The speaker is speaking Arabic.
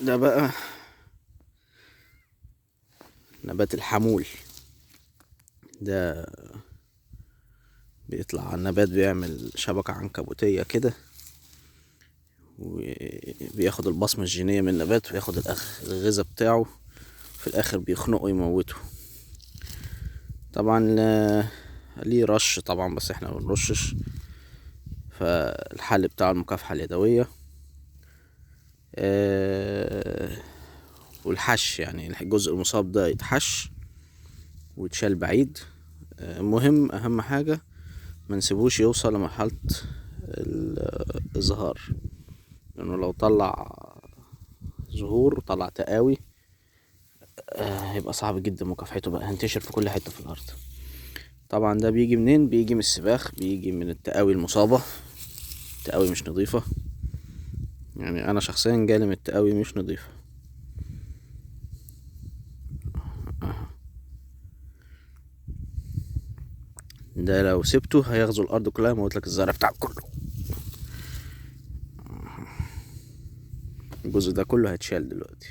ده بقى نبات الحمول. ده بيطلع على النبات، بيعمل شبكة عنكبوتية كده، وبياخد البصمة الجينية من النبات وياخد الغذاء بتاعه، في الآخر بيخنقه يموته. طبعا ليه رش طبعا، بس احنا مبنرشش. فالحل بتاع المكافحة اليدوية والحش، يعني الجزء المصاب ده يتحش ويتشال بعيد. مهم، اهم حاجة ما نسيبوش يوصل لمرحلة الازهار، لانه لو طلع زهور وطلع تقاوي هيبقى صعب جدا مكافحته، بقى هنتشر في كل حتة في الارض. طبعا ده بيجي منين؟ بيجي من السباخ، بيجي من التقاوي المصابة، التقاوي مش نظيفة. يعني انا شخصيا جالي من التقاوي مش نظيفة. ده لو سبته هيغزو الارض كلها، يموت لك الزرع بتاعك كله. الجزء ده كله هيتشال دلوقتي.